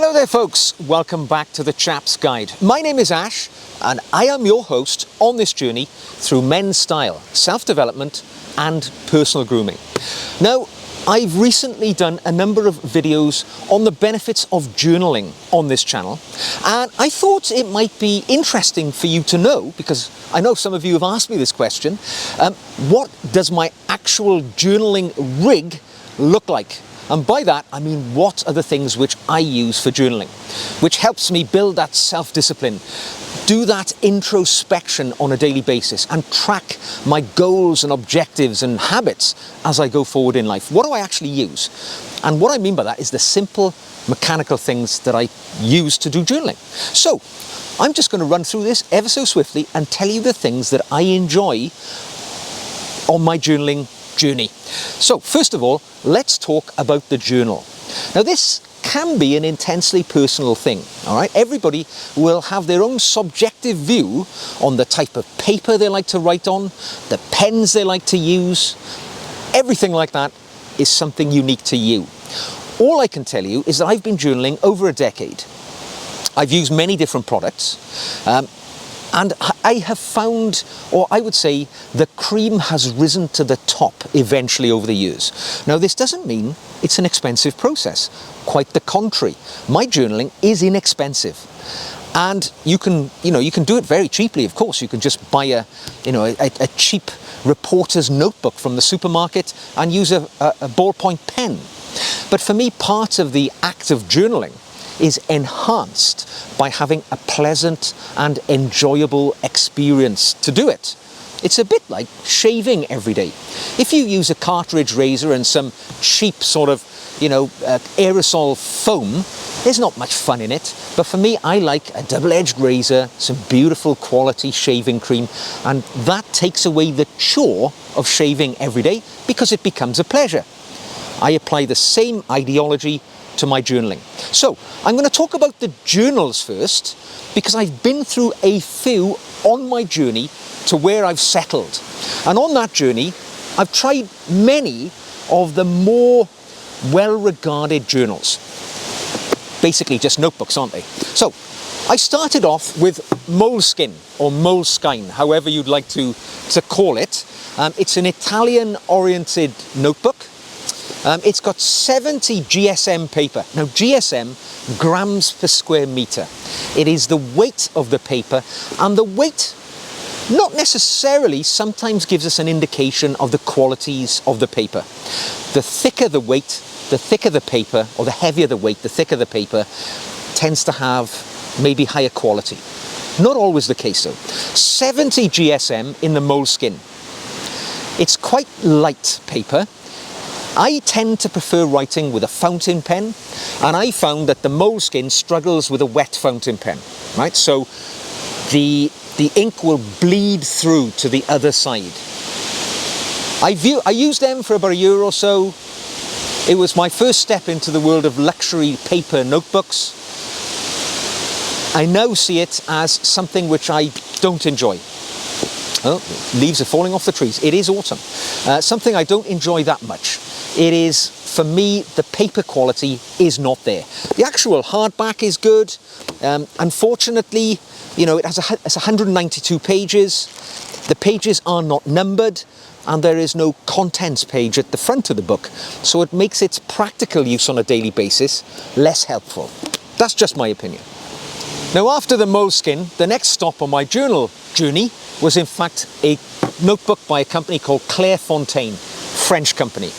Hello there folks, welcome back to the Chap's Guide. My name is Ash and I am your host on this journey through men's style, self-development and personal grooming. Now, I've recently done a number of videos on the benefits of journaling on this channel, and I thought it might be interesting for you to know, because I know some of you have asked me this question, what does my actual journaling rig look like? And by that, I mean, what are the things which I use for journaling, which helps me build that self-discipline, do that introspection on a daily basis, and track my goals and objectives and habits as I go forward in life. What do I actually use? And what I mean by that is the simple mechanical things that I use to do journaling. So I'm just going to run through this ever so swiftly and tell you the things that I enjoy on my journaling journey. So first of all, let's talk about the journal. Now this can be an intensely personal thing, all right? Everybody will have their own subjective view on the type of paper they like to write on, the pens they like to use. Everything like that is something unique to you. All I can tell you is that I've been journaling over a decade. I've used many different products. And I have found, or I would say, the cream has risen to the top eventually over the years. Now, this doesn't mean it's an expensive process. Quite the contrary. My journaling is inexpensive. And you can do it very cheaply, of course. You can just buy a cheap reporter's notebook from the supermarket and use a ballpoint pen. But for me, part of the act of journaling is enhanced by having a pleasant and enjoyable experience to do it. It's a bit like shaving every day. If you use a cartridge razor and some cheap sort of, aerosol foam, there's not much fun in it. But for me, I like a double-edged razor, some beautiful quality shaving cream, and that takes away the chore of shaving every day because it becomes a pleasure. I apply the same ideology to my journaling. So I'm going to talk about the journals first, because I've been through a few on my journey to where I've settled. And on that journey, I've tried many of the more well-regarded journals. Basically just notebooks, aren't they? So I started off with Moleskine, or Moleskine, however you'd like to call it. It's an Italian-oriented notebook. It's got 70 GSM paper. Now GSM, grams per square meter. It is the weight of the paper, and the weight not necessarily sometimes gives us an indication of the qualities of the paper. The thicker the weight, the thicker the paper, or the heavier the weight, the thicker the paper, tends to have maybe higher quality. Not always the case though. 70 GSM in the Moleskine. It's quite light paper. I tend to prefer writing with a fountain pen, and I found that the Moleskine struggles with a wet fountain pen, right? So the ink will bleed through to the other side. I used them for about a year or so. It was my first step into the world of luxury paper notebooks. I now see it as something which I don't enjoy. Oh, leaves are falling off the trees. It is autumn. Something I don't enjoy that much. It is, for me, the paper quality is not there. The actual hardback is good. Unfortunately, it has 192 pages. The pages are not numbered, and there is no contents page at the front of the book. So it makes its practical use on a daily basis less helpful. That's just my opinion. Now, after the Moleskine, the next stop on my journal journey was in fact a notebook by a company called CLA Fontaine, French company.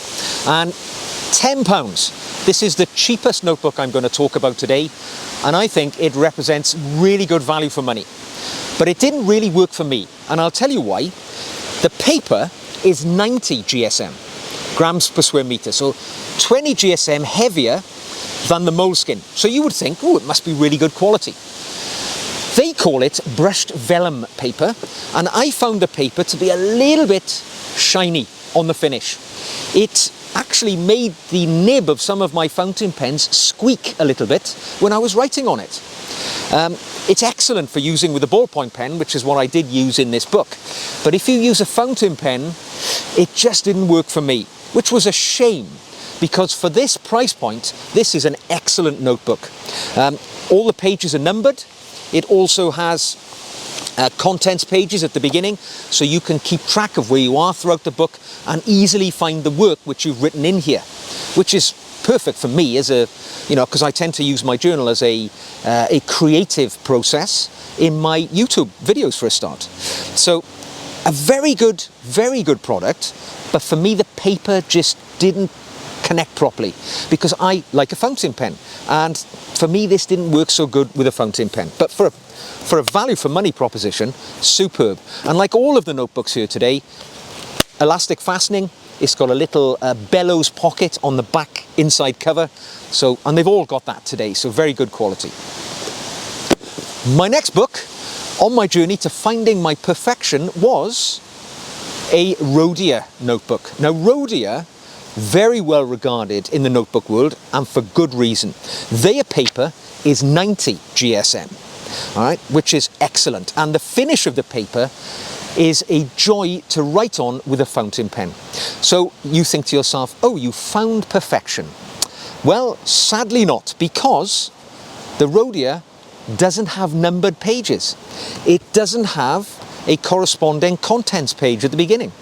And £10. This is the cheapest notebook I'm going to talk about today, and I think it represents really good value for money. But it didn't really work for me, and I'll tell you why. The paper is 90 GSM, grams per square meter, so 20 GSM heavier than the Moleskine. So you would think, oh, it must be really good quality. They call it brushed vellum paper, and I found the paper to be a little bit shiny on the finish. It actually made the nib of some of my fountain pens squeak a little bit when I was writing on it. It's excellent for using with a ballpoint pen, which is what I did use in this book. But if you use a fountain pen, it just didn't work for me, which was a shame, because for this price point, this is an excellent notebook. All the pages are numbered. It also has contents pages at the beginning, so you can keep track of where you are throughout the book and easily find the work which you've written in here, which is perfect for me as a, because I tend to use my journal as a creative process in my YouTube videos for a start. So a very good product, but for me the paper just didn't connect properly because I like a fountain pen, and for me this didn't work so good with a fountain pen. But for a value for money proposition, superb. And like all of the notebooks here today, elastic fastening. It's got a little bellows pocket on the back inside cover, and they've all got that today, so very good quality. My next book on my journey to finding my perfection was a Rhodia notebook. Now Rhodia, very well regarded in the notebook world, and for good reason. Their paper is 90 GSM, all right, which is excellent, and the finish of the paper is a joy to write on with a fountain pen. So you think to yourself, oh, you found perfection. Well, sadly not, because the Rhodia doesn't have numbered pages. It doesn't have a corresponding contents page at the beginning.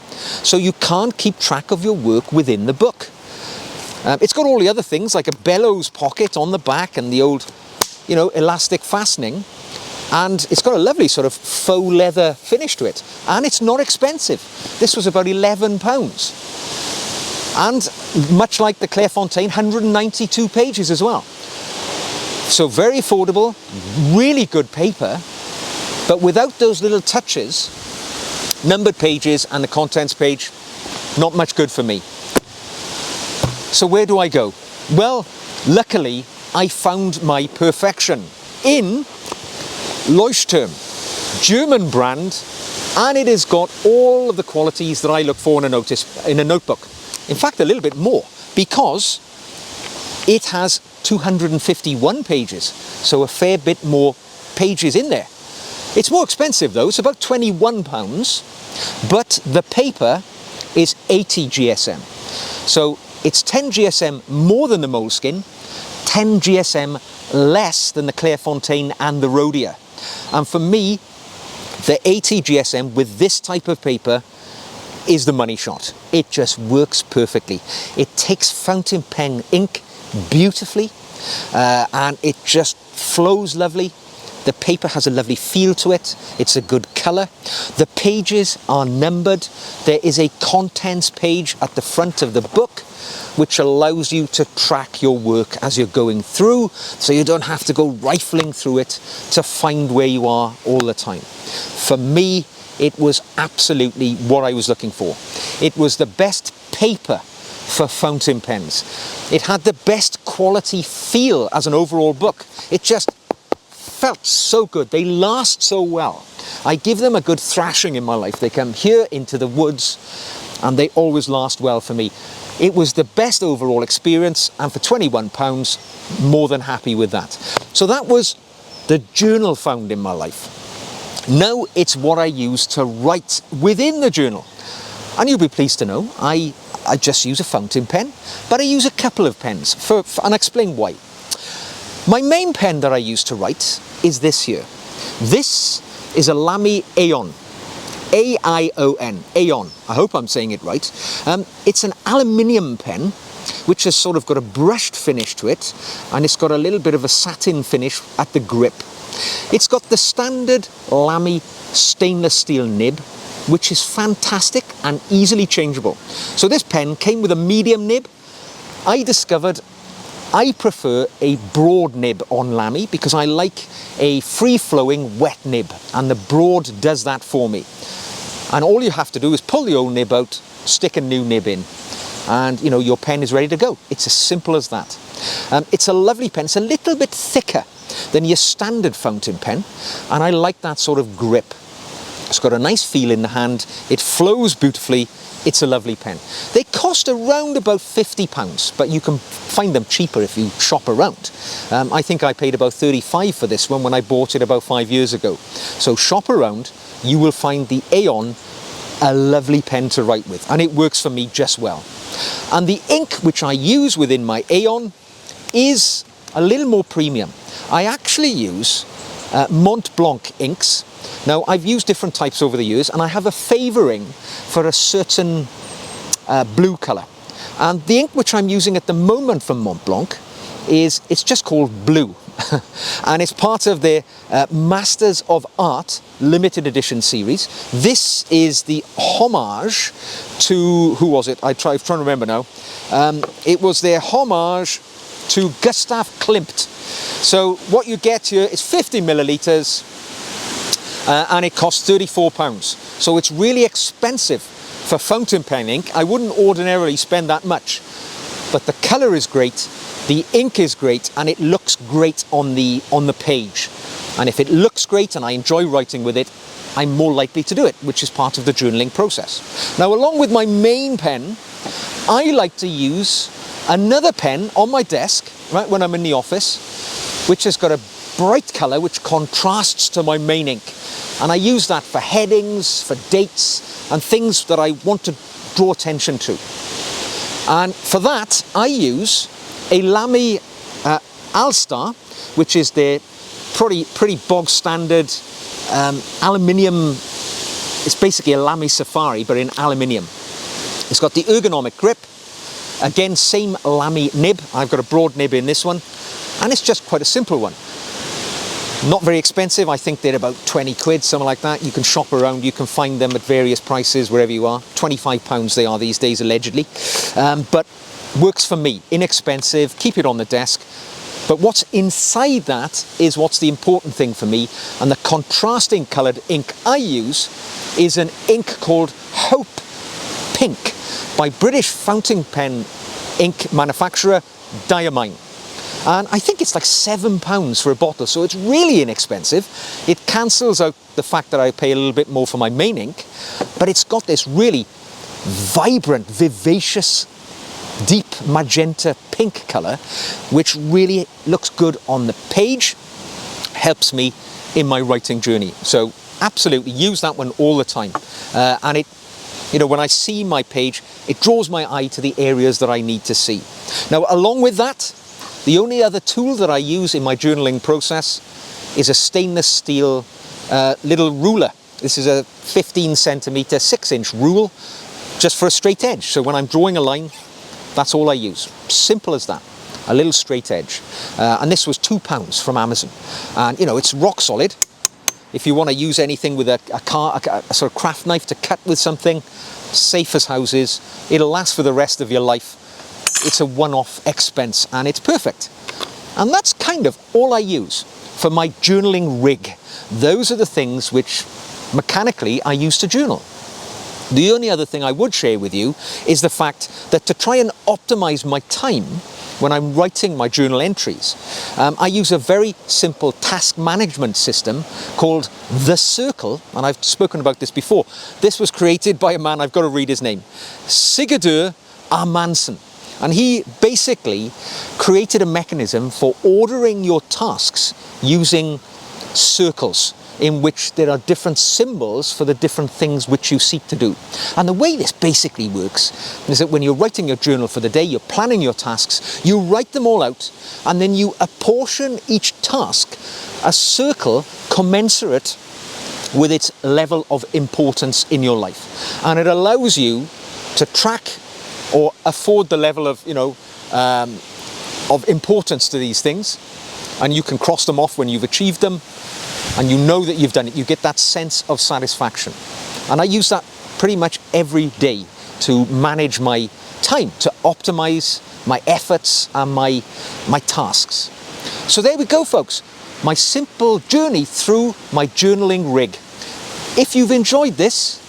So you can't keep track of your work within the book. It's got all the other things like a bellows pocket on the back and the old, elastic fastening. And it's got a lovely sort of faux leather finish to it. And it's not expensive. This was about £11. And much like the CLA Fontaine, 192 pages as well. So very affordable, really good paper, but without those little touches, numbered pages and the contents page, not much good for me. So where do I go? Well, luckily, I found my perfection in Leuchtturm, German brand, and it has got all of the qualities that I look for in a notebook. In fact, a little bit more, because it has 251 pages, so a fair bit more pages in there. It's more expensive though, it's about £21, but the paper is 80 GSM. So it's 10 GSM more than the Moleskine, 10 GSM less than the CLA Fontaine and the Rhodia. And for me, the 80 GSM with this type of paper is the money shot. It just works perfectly. It takes fountain pen ink beautifully, and it just flows lovely. The paper has a lovely feel to it. It's a good colour. The pages are numbered. There is a contents page at the front of the book, which allows you to track your work as you're going through, so you don't have to go rifling through it to find where you are all the time. For me, it was absolutely what I was looking for. It was the best paper for fountain pens. It had the best quality feel as an overall book. It just felt so good. They last so well. I give them a good thrashing in my life. They come here into the woods and they always last well for me. It was the best overall experience, and for £21, more than happy with that. So that was the journal found in my life. Now it's what I use to write within the journal. And you'll be pleased to know I just use a fountain pen, but I use a couple of pens, and I'll explain why. My main pen that I use to write is this here. This is a Lamy Aeon. A-I-O-N, Aeon. I hope I'm saying it right. It's an aluminium pen, which has sort of got a brushed finish to it, and it's got a little bit of a satin finish at the grip. It's got the standard Lamy stainless steel nib, which is fantastic and easily changeable. So this pen came with a medium nib. I discovered I prefer a broad nib on Lamy because I like a free-flowing wet nib, and the broad does that for me. And all you have to do is pull the old nib out, stick a new nib in, and your pen is ready to go. It's as simple as that. It's a lovely pen. It's a little bit thicker than your standard fountain pen, and I like that sort of grip. It's got a nice feel in the hand. It flows beautifully. It's a lovely pen. They cost around about £50, but you can find them cheaper if you shop around. I think I paid about £35 for this one when I bought it about 5 years ago. So shop around, you will find the Aeon a lovely pen to write with, and it works for me just well. And the ink which I use within my Aeon is a little more premium. I actually use Mont Blanc inks. Now, I've used different types over the years, and I have a favouring for a certain blue colour. And the ink which I'm using at the moment from Mont Blanc it's just called Blue. And it's part of their Masters of Art limited edition series. This is the homage to, who was it? I'm trying to remember now. It was their homage to Gustav Klimt. So what you get here is 50 millilitres and it costs £34. So it's really expensive for fountain pen ink. I wouldn't ordinarily spend that much, but the colour is great. The ink is great, and it looks great on the page. And if it looks great and I enjoy writing with it, I'm more likely to do it, which is part of the journaling process. Now, along with my main pen, I like to use another pen on my desk, right, when I'm in the office, which has got a bright colour which contrasts to my main ink. And I use that for headings, for dates, and things that I want to draw attention to. And for that, I use a Lamy Alstar, which is their pretty bog standard aluminium. It's basically a Lamy Safari, but in aluminium. It's got the ergonomic grip. Again, same Lamy nib. I've got a broad nib in this one, and it's just quite a simple one. Not very expensive. I think they're about 20 quid, something like that. You can shop around. You can find them at various prices wherever you are. £25 they are these days, allegedly. But works for me. Inexpensive. Keep it on the desk. But what's inside that is what's the important thing for me. And the contrasting coloured ink I use is an ink called Hope Pink by British fountain pen ink manufacturer Diamine. And I think it's like £7 for a bottle, so it's really inexpensive. It cancels out the fact that I pay a little bit more for my main ink, but it's got this really vibrant, vivacious, deep magenta pink colour, which really looks good on the page, helps me in my writing journey. So absolutely use that one all the time. And it, you know, when I see my page, it draws my eye to the areas that I need to see. Now, along with that, the only other tool that I use in my journaling process is a stainless steel little ruler. This is a 15 centimetre, 6-inch rule, just for a straight edge. So when I'm drawing a line, that's all I use. Simple as that. A little straight edge. And this was £2 from Amazon. And, you know, it's rock solid. If you want to use anything with a sort of craft knife to cut with something, safe as houses. It'll last for the rest of your life. It's a one-off expense and it's perfect. And that's kind of all I use for my journaling rig. Those are the things which mechanically I use to journal. The only other thing I would share with you is the fact that to try and optimize my time when I'm writing my journal entries, I use a very simple task management system called The Circle, and I've spoken about this before. This was created by a man, I've got to read his name, Sigurdur Armansson. And he basically created a mechanism for ordering your tasks using circles in which there are different symbols for the different things which you seek to do. And the way this basically works is that when you're writing your journal for the day, you're planning your tasks, you write them all out, and then you apportion each task a circle commensurate with its level of importance in your life. And it allows you to track or afford the level of, of importance to these things, and you can cross them off when you've achieved them, and you know that you've done it. You get that sense of satisfaction. And I use that pretty much every day to manage my time, to optimize my efforts and my tasks. So there we go, folks. My simple journey through my journaling rig. If you've enjoyed this,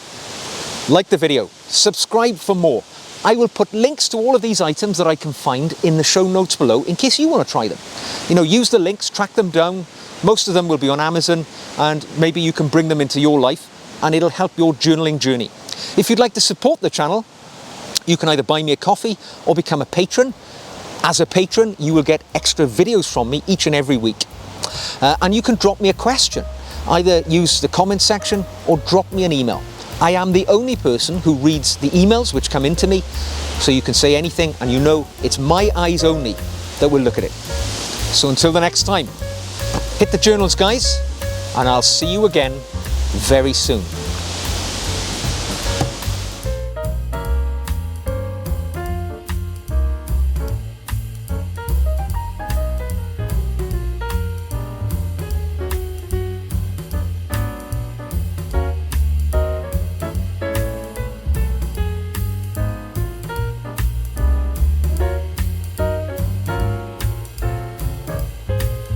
like the video, subscribe for more. I will put links to all of these items that I can find in the show notes below in case you want to try them. Use the links, track them down. Most of them will be on Amazon, and maybe you can bring them into your life and it'll help your journaling journey. If you'd like to support the channel, you can either buy me a coffee or become a patron. As a patron, you will get extra videos from me each and every week. And you can drop me a question. Either use the comment section or drop me an email. I am the only person who reads the emails which come into me, so you can say anything and you know it's my eyes only that will look at it. So until the next time, hit the journals, guys, and I'll see you again very soon.